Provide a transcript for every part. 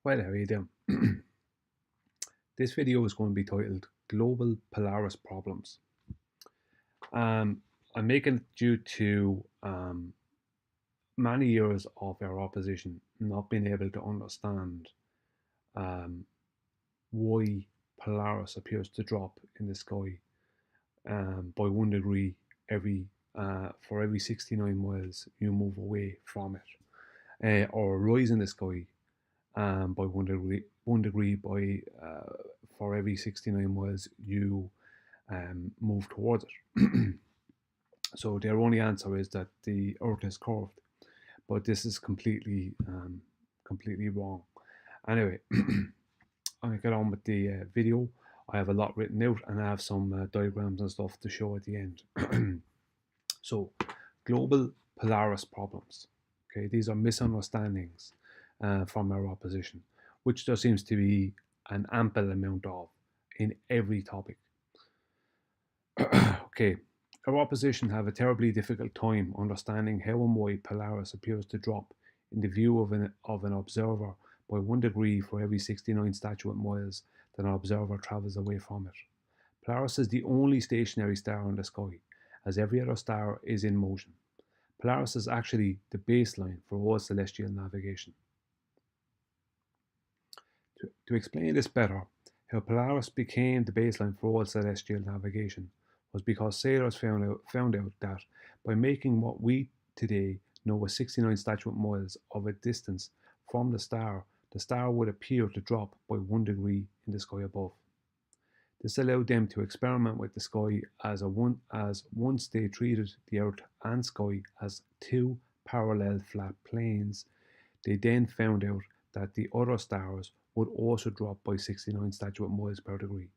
Well, how are you doing? This video is going to be titled Global Polaris Problems. Um, I'm making it due to many years of our opposition not being able to understand um, why Polaris appears to drop in the sky by 1 degree every for every 69 miles you move away from it, or rise in the sky by 1 degree by for every 69 miles you move towards it. So their only answer is that the Earth is curved, but this is completely wrong. Anyway, I get on with the video. I have a lot written out, and I have some diagrams and stuff to show at the end. So, global Polaris problems. Okay, these are misunderstandings from our opposition, which there seems to be an ample amount of in every topic. Okay, our opposition have a terribly difficult time understanding how and why Polaris appears to drop in the view of an observer by 1 degree for every 69 statute miles that an observer travels away from it. Polaris is the only stationary star in the sky, as every other star is in motion. Polaris is actually the baseline for all celestial navigation. To explain this better, how Polaris became the baseline for all celestial navigation was because sailors found out that by making what we today know as 69 statute miles of a distance from the star would appear to drop by 1 degree in the sky above. This allowed them to experiment with the sky as once they treated the Earth and sky as two parallel flat planes, they then found out that the other stars would also drop by 69 statute miles per degree.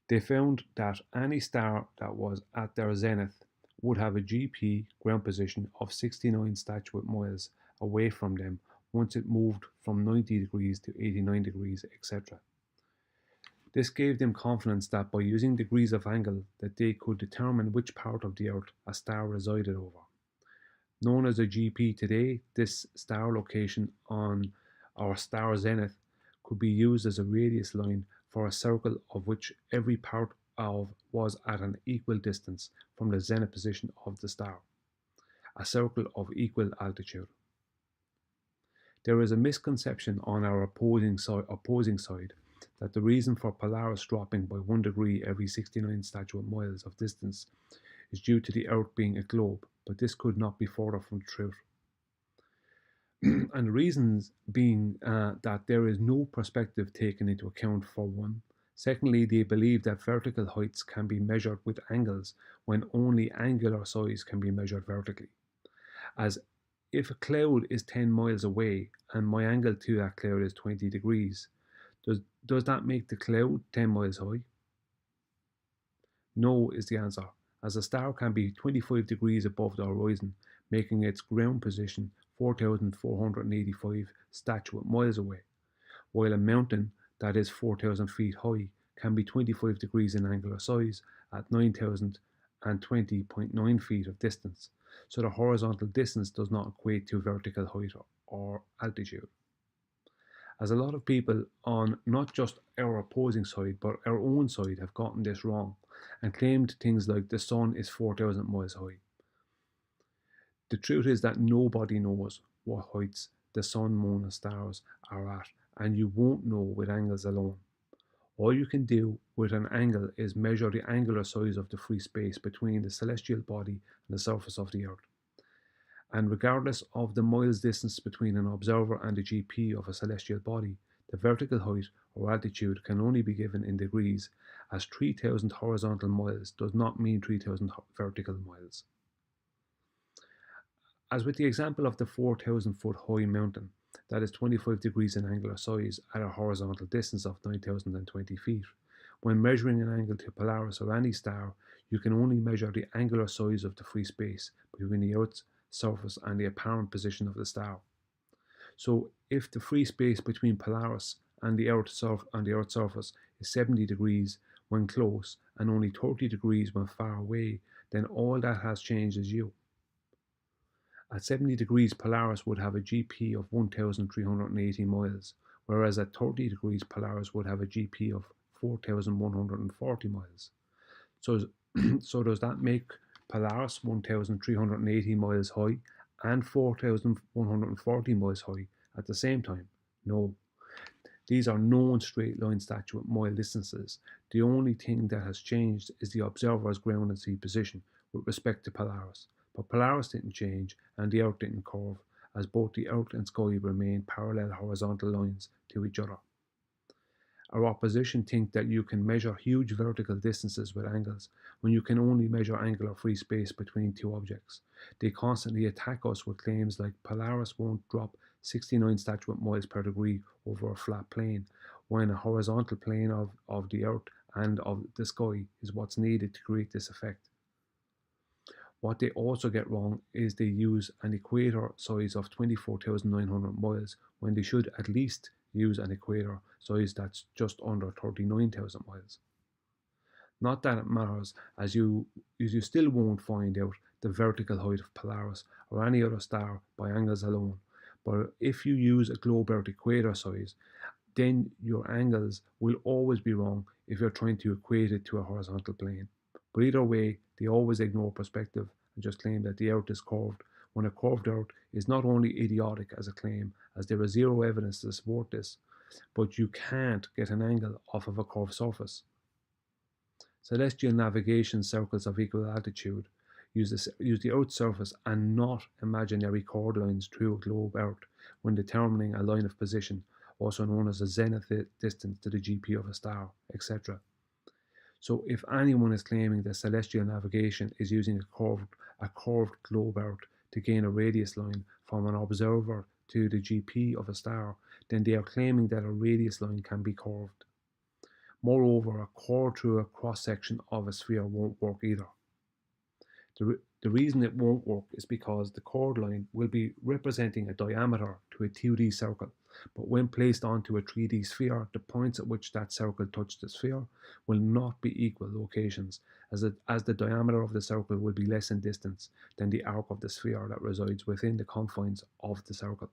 They found that any star that was at their zenith would have a GP ground position of 69 statute miles away from them once it moved from 90 degrees to 89 degrees, etc. This gave them confidence that by using degrees of angle that they could determine which part of the Earth a star resided over. Known as a GP today, this star location on our star zenith could be used as a radius line for a circle of which every part of was at an equal distance from the zenith position of the star, a circle of equal altitude. There is a misconception on our opposing side that the reason for Polaris dropping by 1 degree every 69 statute miles of distance is due to the Earth being a globe, but this could not be further from the truth. And the reasons being that there is no perspective taken into account for one. Secondly, they believe that vertical heights can be measured with angles when only angular size can be measured vertically. As if a cloud is 10 miles away and my angle to that cloud is 20 degrees, does that make the cloud 10 miles high? No is the answer, as a star can be 25 degrees above the horizon, making its ground position 4,485 statute miles away, while a mountain that is 4,000 feet high can be 25 degrees in angular size at 9,020.9 feet of distance, so the horizontal distance does not equate to vertical height or altitude. As a lot of people on not just our opposing side but our own side have gotten this wrong and claimed things like the sun is 4,000 miles high. The truth is that nobody knows what heights the sun, moon, and stars are at, and you won't know with angles alone. All you can do with an angle is measure the angular size of the free space between the celestial body and the surface of the Earth. And regardless of the miles distance between an observer and the GP of a celestial body, the vertical height or altitude can only be given in degrees, as 3,000 horizontal miles does not mean 3,000 vertical miles. As with the example of the 4,000 foot high mountain, that is 25 degrees in angular size at a horizontal distance of 9,020 feet. When measuring an angle to Polaris or any star, you can only measure the angular size of the free space between the Earth's surface and the apparent position of the star. So if the free space between Polaris and the Earth's surface is 70 degrees when close and only 30 degrees when far away, then all that has changed is you. At 70 degrees, Polaris would have a GP of 1,380 miles, whereas at 30 degrees, Polaris would have a GP of 4,140 miles. So, so does that make Polaris 1,380 miles high and 4,140 miles high at the same time? No. These are known straight line statute mile distances. The only thing that has changed is the observer's ground and sea position with respect to Polaris. But Polaris didn't change and the Earth didn't curve, as both the Earth and sky remain parallel horizontal lines to each other. Our opposition think that you can measure huge vertical distances with angles when you can only measure angular free space between two objects. They constantly attack us with claims like Polaris won't drop 69 statute miles per degree over a flat plane, when a horizontal plane of the Earth and of the sky is what's needed to create this effect. What they also get wrong is they use an equator size of 24,900 miles when they should at least use an equator size that's just under 39,000 miles. Not that it matters, as you still won't find out the vertical height of Polaris or any other star by angles alone. But if you use a globe Earth equator size, then your angles will always be wrong if you're trying to equate it to a horizontal plane. But either way, they always ignore perspective and just claim that the Earth is curved, when a curved Earth is not only idiotic as a claim, as there is zero evidence to support this, but you can't get an angle off of a curved surface. Celestial navigation circles of equal altitude use the Earth's surface and not imaginary chord lines through a globe Earth when determining a line of position, also known as a zenith distance to the GP of a star, etc. So if anyone is claiming that celestial navigation is using a curved globe Earth to gain a radius line from an observer to the GP of a star, then they are claiming that a radius line can be curved. Moreover, a chord through a cross-section of a sphere won't work either. The reason it won't work is because the chord line will be representing a diameter to a 2D circle, but when placed onto a 3D sphere, the points at which that circle touched the sphere will not be equal locations, as the diameter of the circle will be less in distance than the arc of the sphere that resides within the confines of the circle.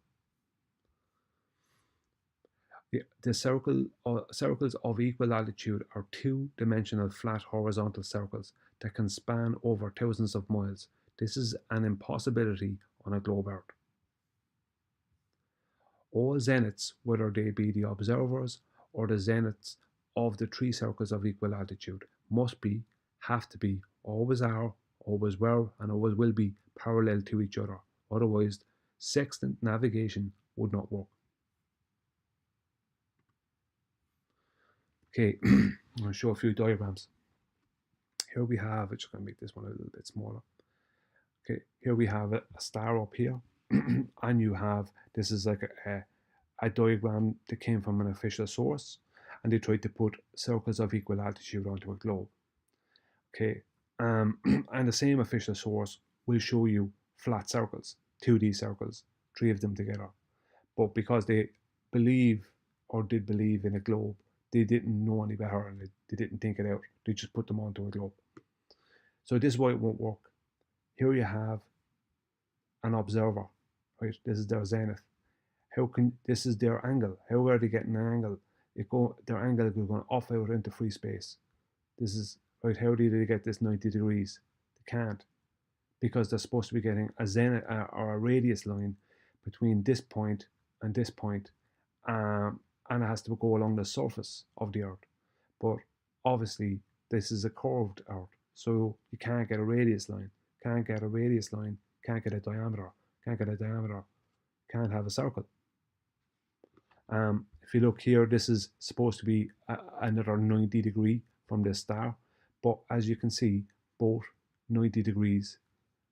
The circles of equal altitude are two-dimensional flat horizontal circles that can span over thousands of miles. This is an impossibility on a globe Earth. All zeniths, whether they be the observers or the zeniths of the three circles of equal altitude, must be, have to be, always are, always were, and always will be parallel to each other. Otherwise, sextant navigation would not work. Okay, I'm going to show a few diagrams. Here we have, I'm just going to make this one a little bit smaller. Okay, here we have a star up here, and you have, this is like a diagram that came from an official source, and they tried to put circles of equal altitude onto a globe. Okay, and the same official source will show you flat circles, 2D circles, 3 of them together. But because they believe, or did believe in a globe, they didn't know any better and they didn't think it out. They just put them onto a globe. So this is why it won't work. Here you have an observer, right? This is their zenith. This is their angle? How are they getting an angle? Their angle is going off out into free space. This is right. How did they get this 90 degrees? They can't, because they're supposed to be getting a zenith or a radius line between this point and this point, and it has to go along the surface of the Earth. But obviously, this is a curved Earth, so you can't get a radius line. Can't get a radius line. Can't get a diameter. Can't get a diameter. Can't have a circle. If you look here, this is supposed to be another 90 degree from this star, but as you can see, both 90 degrees,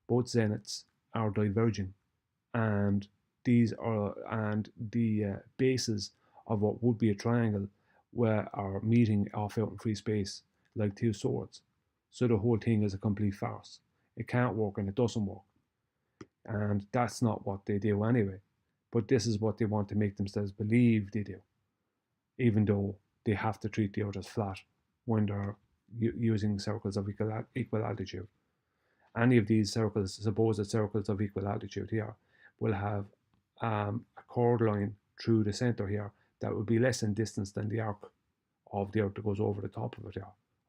both zeniths are diverging, and these are the bases of what would be a triangle are meeting off out in free space like two swords. So the whole thing is a complete farce. It can't work and it doesn't work, and that's not what they do anyway. But this is what they want to make themselves believe they do, even though they have to treat the Earth as flat when they're using circles of equal altitude. any of these circles, supposed circles of equal altitude here, will have a chord line through the center here that would be less in distance than the arc of the Earth that goes over the top of it here,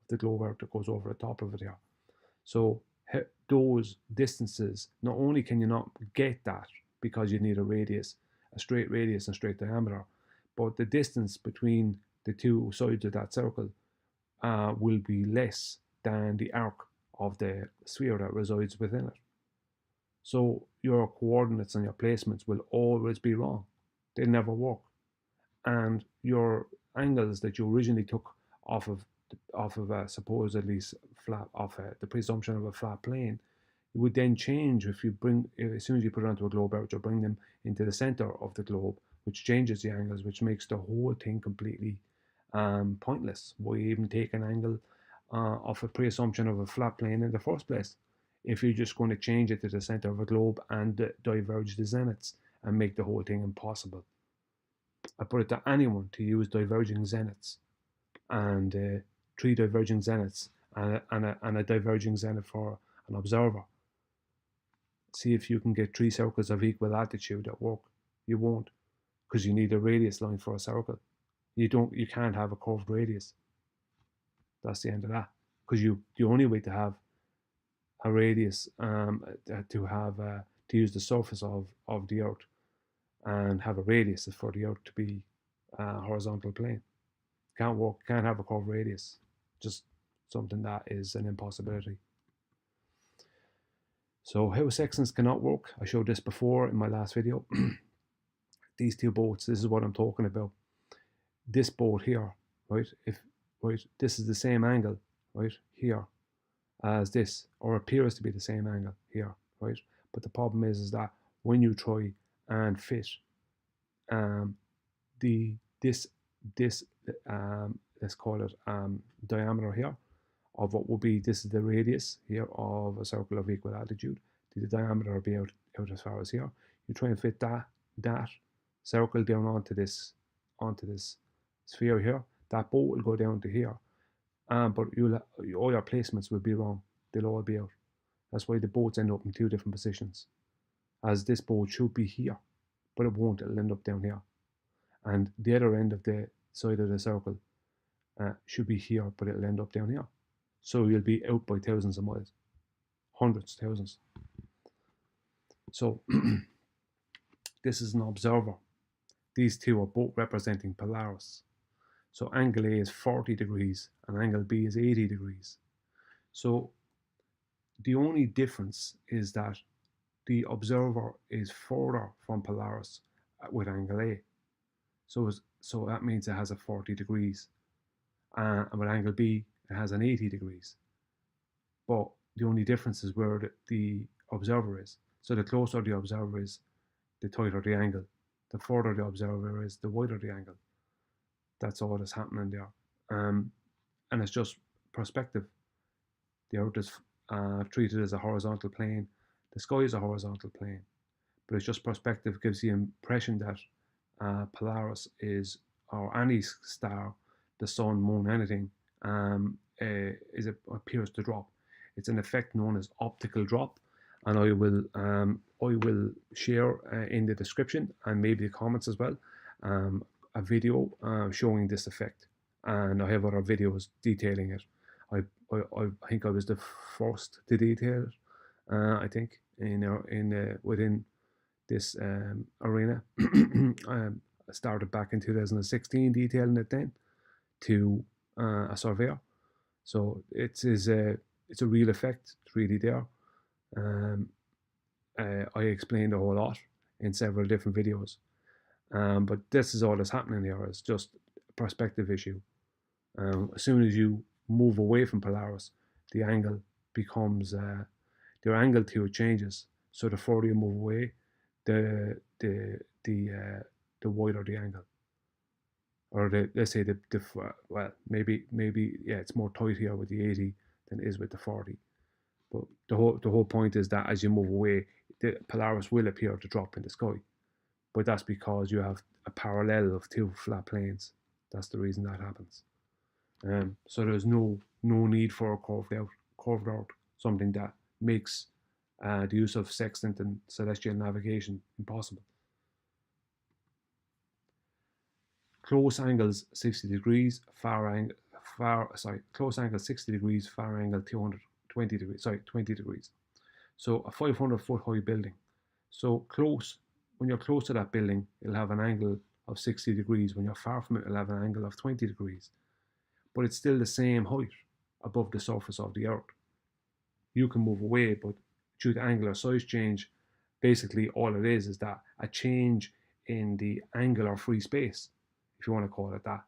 the globe Earth that goes over the top of it here. So those distances, not only can you not get that because you need a radius, a straight radius and straight diameter, but the distance between the two sides of that circle will be less than the arc of the sphere that resides within it. So your coordinates and your placements will always be wrong. They never work. And your angles that you originally took off of supposedly flat, the presumption of a flat plane, it would then change if you bring, as soon as you put it onto a globe Earth, you bring them into the center of the globe, which changes the angles, which makes the whole thing completely pointless. Why even take an angle of a pre-assumption of a flat plane in the first place if you're just going to change it to the center of a globe and diverge the zeniths and make the whole thing impossible? I put it to anyone to use diverging zeniths and 3 diverging zeniths and a diverging zenith for an observer. See if you can get 3 circles of equal altitude that work. You won't, because you need a radius line for a circle. You can't have a curved radius. That's the end of that. Because the only way to have a radius to use the surface of the Earth and have a radius is for the Earth to be a horizontal plane. Can't work. Can't have a curved radius. Just something that is an impossibility. So how sections cannot work. I showed this before in my last video. These 2 boats. This is what I'm talking about. This boat here, right? This is the same angle, right here, as this, or appears to be the same angle here, right? But the problem is that when you try and fit this let's call it diameter here of what will be, this is the radius here of a circle of equal altitude, the diameter will be out as far as here. You try and fit that circle down onto this sphere here, that boat will go down to here, but all your placements will be wrong. They'll all be out. That's why the boats end up in 2 different positions, as this boat should be here, but it won't. It'll end up down here, and the other end of the side of the circle should be here, but it'll end up down here. So you'll be out by thousands of miles, hundreds, thousands. So this is an observer. These 2 are both representing Polaris. So angle A is 40 degrees and angle B is 80 degrees. So the only difference is that the observer is further from Polaris with angle A. So that means it has a 40 degrees. And with angle B, it has an 80 degrees. But the only difference is where the observer is. So the closer the observer is, the tighter the angle. The further the observer is, the wider the angle. That's all that's happening there. And it's just perspective. The Earth is treated as a horizontal plane. The sky is a horizontal plane. But it's just perspective. Gives the impression that Polaris is, or any star, the sun, moon, anything, appears to drop. It's an effect known as optical drop, and I will share in the description and maybe the comments as well a video showing this effect, and I have other videos detailing it. I think I was the first to detail it. I think within this arena. I started back in 2016 detailing it then to a surveyor. So it's a real effect. It's really there. I explained a whole lot in several different videos. But this is all that's happening here. It's just a perspective issue. As soon as you move away from Polaris, the angle becomes, your angle to it changes. So the further you move away, the wider the angle. Or let's say well, maybe yeah, it's more tight here with the 80 than it is with the 40. But the whole point is that as you move away, the Polaris will appear to drop in the sky. But that's because you have a parallel of 2 flat planes. That's the reason that happens. So there's no need for a curved out, something that makes the use of sextant and celestial navigation impossible. Close angles 60 degrees, close angle 60 degrees, far angle 220 degrees, 20 degrees. So a 500-foot high building. So close, when you're close to that building, it'll have an angle of 60 degrees. When you're far from it, it'll have an angle of 20 degrees. But it's still the same height above the surface of the earth. You can move away, but due to angular size change, basically all it is that a change in the angular free space, if you want to call it that,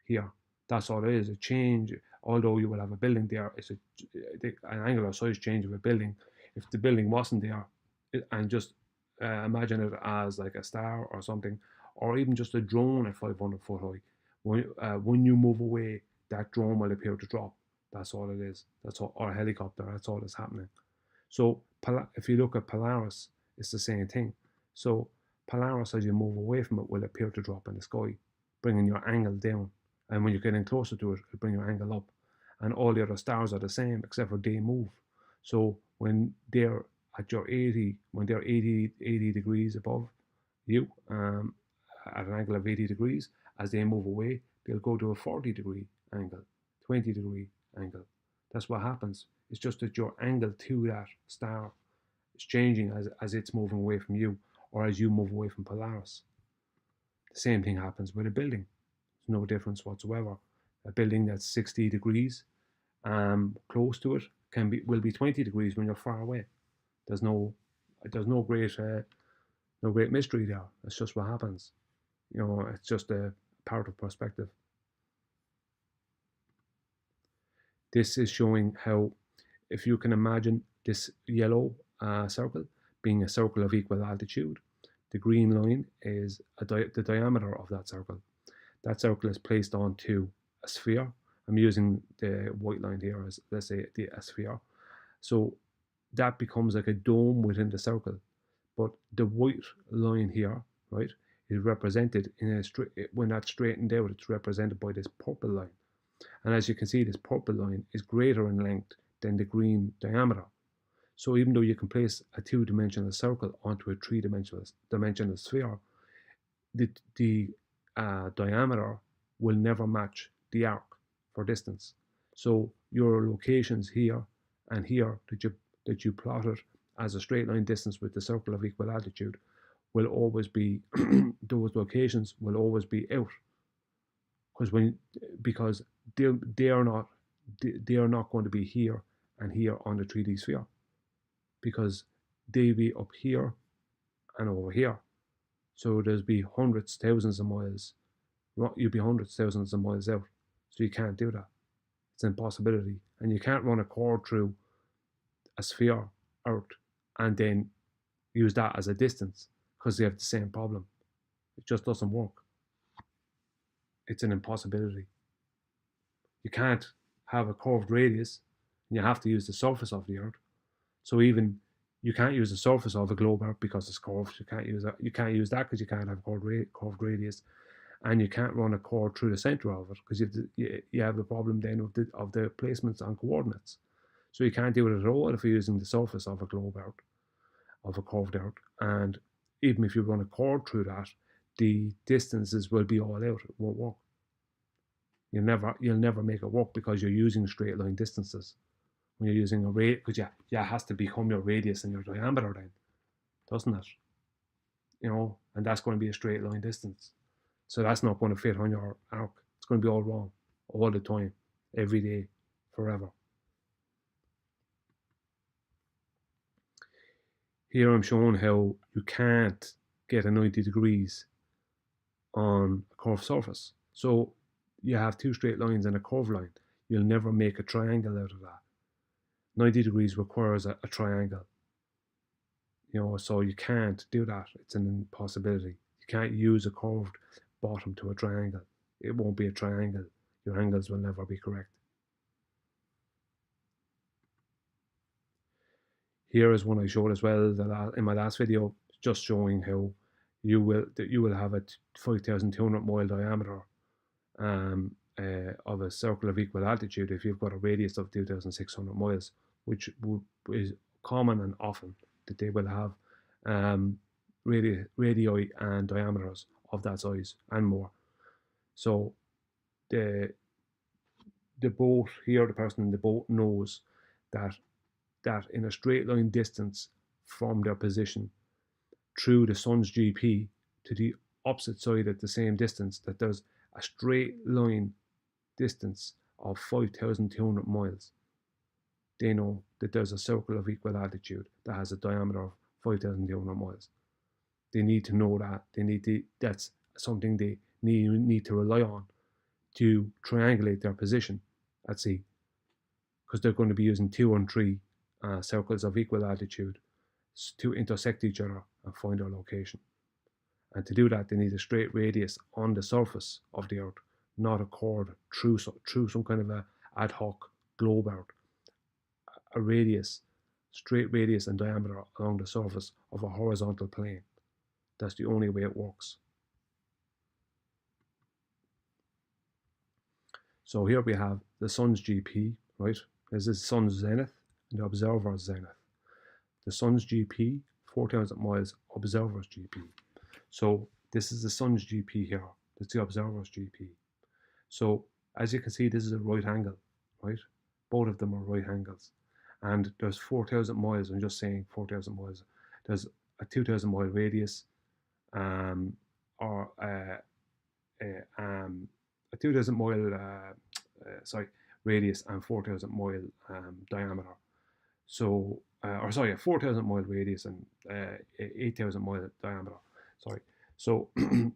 here. That's all it is, a change. Although you will have a building there, it's an angular size change of a building. If the building wasn't there, and just imagine it as like a star or something, or even just a drone at 500 foot high, when you move away, that drone will appear to drop. That's all it is. That's all, or a helicopter. That's all that's happening. So if you look at Polaris, it's the same thing. So Polaris, as you move away from it, will appear to drop in the sky, bringing your angle down. And when you're getting closer to it, it'll bring your angle up. And all the other stars are the same, except for they move. So when they're at your 80, when they're 80 degrees above you, at an angle of 80 degrees, as they move away, they'll go to a 40-degree angle, 20-degree angle. That's what happens. It's just that your angle to that star is changing as it's moving away from you, or as you move away from Polaris. The same thing happens with a building. There's no difference whatsoever. A building that's 60 degrees, close to it, will be 20 degrees when you're far away. There's no great mystery there. It's just what happens. It's just a part of perspective. This is showing how, if you can imagine this yellow circle being a circle of equal altitude, the green line is the diameter of that circle. That circle is placed onto a sphere. I'm using the white line here as, let's say, a sphere. So that becomes like a dome within the circle. But the white line here, right, is represented in when that's straightened out, it's represented by this purple line. And as you can see, this purple line is greater in length than the green diameter. So even though you can place a two-dimensional circle onto a three-dimensional sphere, the diameter will never match the arc for distance. So your locations here and here that you plotted as a straight line distance with the circle of equal altitude will always be those locations will always be out, because they are not going to be here and here on the 3D sphere, because they be up here and over here. So there's be hundreds, thousands of miles. You'd be hundreds, thousands of miles out. So you can't do that. It's an impossibility. And you can't run a cord through a sphere, Earth, and then use that as a distance, because they have the same problem. It just doesn't work. It's an impossibility. You can't have a curved radius, and you have to use the surface of the Earth. So even you can't use the surface of a globe Earth because it's curved. You can't use that. You can't use that because you can't have curved radius, and you can't run a cord through the center of it because you have the problem then of the placements on coordinates. So you can't do it at all if you're using the surface of a globe Earth, of a curved Earth. And even if you run a cord through that, the distances will be all out. It won't work. You'll never make it work because you're using straight line distances. When you're using a radius, because it has to become your radius and your diameter then, doesn't it? And that's going to be a straight line distance. So that's not going to fit on your arc. It's going to be all wrong, all the time, every day, forever. Here I'm showing how you can't get a 90 degrees on a curved surface. So you have two straight lines and a curved line. You'll never make a triangle out of that. 90 degrees requires a triangle. So you can't do that. It's an impossibility. You can't use a curved bottom to a triangle. It won't be a triangle. Your angles will never be correct. Here is one I showed as well in my last video, just showing how you will have a 5,200 mile diameter of a circle of equal altitude if you've got a radius of 2,600 miles, which common and often that they will have radii and diameters of that size and more. So the boat here, the person in the boat knows that in a straight line distance from their position through the sun's GP to the opposite side at the same distance, that there's a straight line distance of 5,200 miles. They know that there's a circle of equal altitude that has a diameter of 5,200 miles. They need to know that. That's something they need to rely on to triangulate their position at sea, because they're going to be using 2 and 3 circles of equal altitude to intersect each other and find their location. And to do that, they need a straight radius on the surface of the Earth, not a chord through some kind of a ad hoc globe Earth. A radius, straight radius and diameter along the surface of a horizontal plane. That's the only way it works. So here we have the sun's GP, right? This is the sun's zenith and the observer's zenith. The sun's GP, 4,000 miles, observer's GP. So this is the sun's GP here. That's the observer's GP. So as you can see, this is a right angle, right? Both of them are right angles. And there's 4,000 miles, I'm just saying 4,000 miles. There's a 2,000 mile radius, or a 2,000 mile radius and 4,000 mile diameter. So, a 4,000 mile radius and 8,000 mile diameter. Sorry. So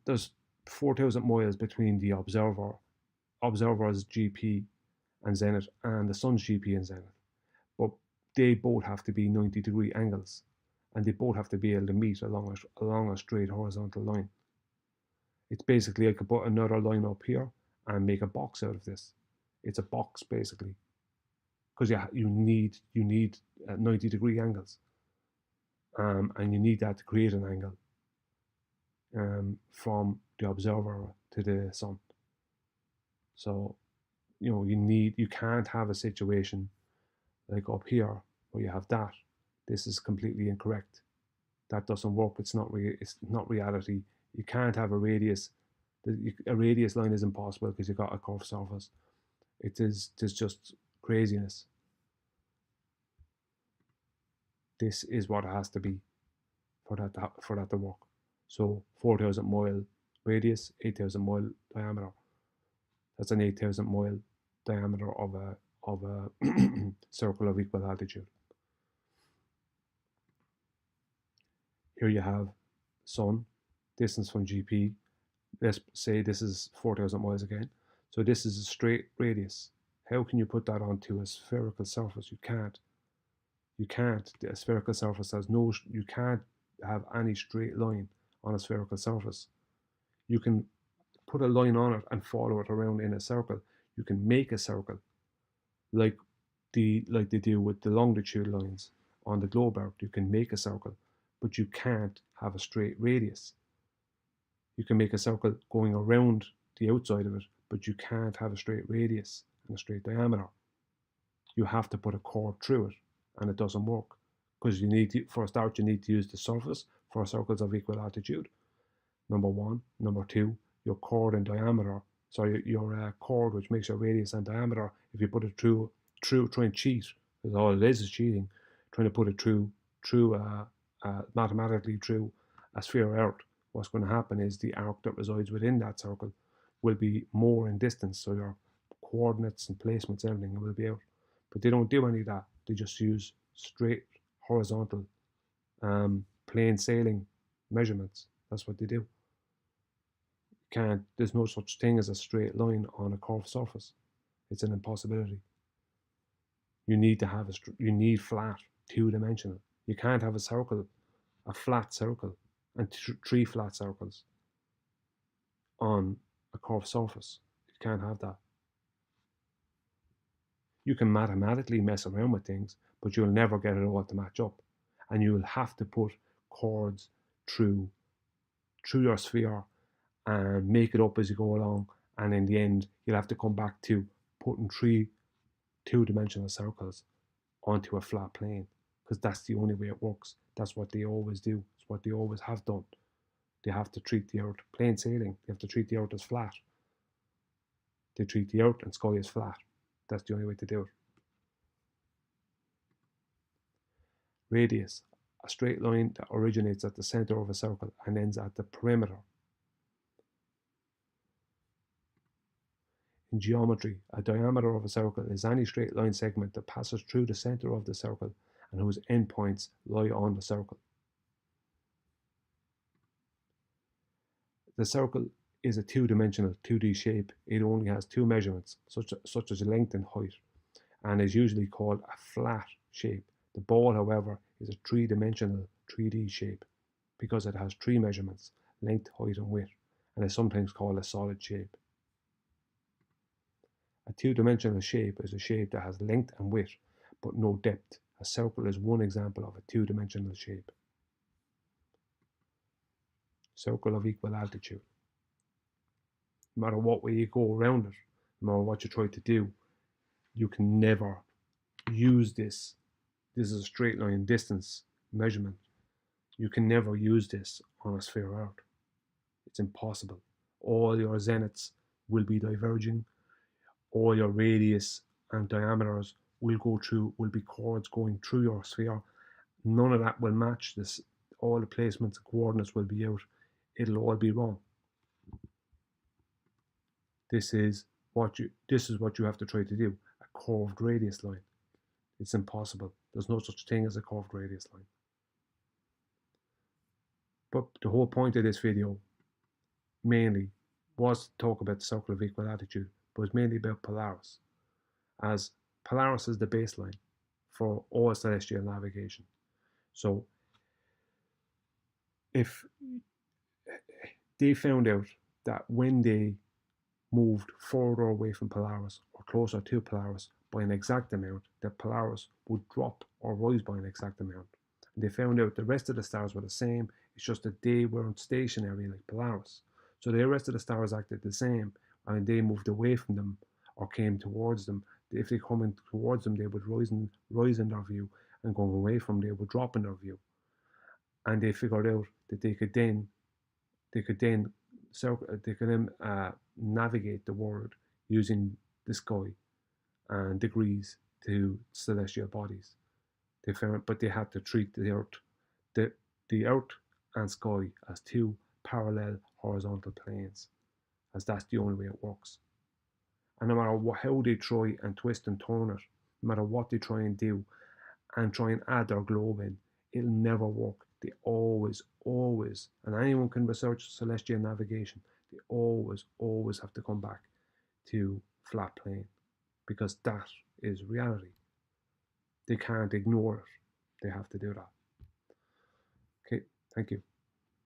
there's 4,000 miles between the observer's GP and zenith and the sun's GP and zenith. But they both have to be 90-degree angles, and they both have to be able to meet along a straight horizontal line. It's basically, I could put another line up here and make a box out of this. It's a box basically, because you need 90-degree angles, and you need that to create an angle from the observer to the sun. So you can't have a situation like up here where you have that. This is completely incorrect. That doesn't work. It's not reality. You can't have a radius. A radius line is impossible because you've got a curved surface. It's just craziness. This is what it has to be for that to work. So 4,000 mile radius, 8,000 mile diameter. That's an 8,000 mile diameter of a circle of equal altitude. Here you have sun, distance from GP. Let's say this is 4,000 miles again. So this is a straight radius. How can you put that onto a spherical surface? You can't. You can't. A spherical surface has no. You can't have any straight line on a spherical surface. You can put a line on it and follow it around in a circle. You can make a circle, like they do with the longitude lines on the globe Earth. You can make a circle, but you can't have a straight radius. You can make a circle going around the outside of it, but you can't have a straight radius and a straight diameter. You have to put a chord through it, and it doesn't work, because for a start, you need to use the surface for circles of equal altitude. Number one. Number two, your chord and diameter. Sorry, your chord, which makes your radius and diameter. If you put it through, try and cheat, because all it is cheating. Trying to put it through mathematically through a sphere of Earth. What's going to happen is the arc that resides within that circle will be more in distance, so your coordinates and placements, everything will be out. But they don't do any of that. They just use straight, horizontal, plain sailing measurements. That's what they do. There's no such thing as a straight line on a curved surface. It's an impossibility. You need flat, two-dimensional. You can't have a flat circle, and three flat circles on a curved surface. You can't have that. You can mathematically mess around with things, but you'll never get it all to match up. And you'll have to put chords through your sphere and make it up as you go along. And in the end, you'll have to come back to putting three two-dimensional circles onto a flat plane, because that's the only way it works. That's what they always do. It's what they always have done. They have to treat the earth, plain sailing, they have to treat the earth as flat. They treat the earth and sky as flat. That's the only way to do it. Radius, a straight line that originates at the center of a circle and ends at the perimeter. In geometry, a diameter of a circle is any straight line segment that passes through the center of the circle and whose endpoints lie on the circle. The circle is a two-dimensional 2D shape. It only has two measurements, such as length and height, and is usually called a flat shape. The ball, however, is a three-dimensional 3D shape because it has three measurements, length, height, and width, and is sometimes called a solid shape. A two-dimensional shape is a shape that has length and width, but no depth. A circle is one example of a two-dimensional shape. Circle of equal altitude. No matter what way you go around it, no matter what you try to do, you can never use this. This is a straight line distance measurement. You can never use this on a sphere Earth. It's impossible. All your zeniths will be diverging. All your radius and diameters will be chords going through your sphere. None of that will match this. All the placements and coordinates will be out. It'll all be wrong. This is what you have to try to do. A curved radius line. It's impossible. There's no such thing as a curved radius line. But the whole point of this video mainly was to talk about the circle of equal altitude, but it's mainly about Polaris, as Polaris is the baseline for all celestial navigation. So if they found out that when they moved further away from Polaris or closer to Polaris by an exact amount, that Polaris would drop or rise by an exact amount. And they found out the rest of the stars were the same, it's just that they weren't stationary like Polaris. So the rest of the stars acted the same, and they moved away from them or came towards them. If they come in towards them, they would rise in their view, and going away from them, they would drop in their view. And they figured out that they could then navigate the world using the sky and degrees to celestial bodies. They found, but they had to treat the earth and sky as two parallel horizontal planes, as that's the only way it works. And no matter how they try and twist and turn it, no matter what they try and do and try and add their globe in, it'll never work. They always, and anyone can research celestial navigation, they always have to come back to flat plane, because that is reality. They can't ignore it. They have to do that. Okay, thank you.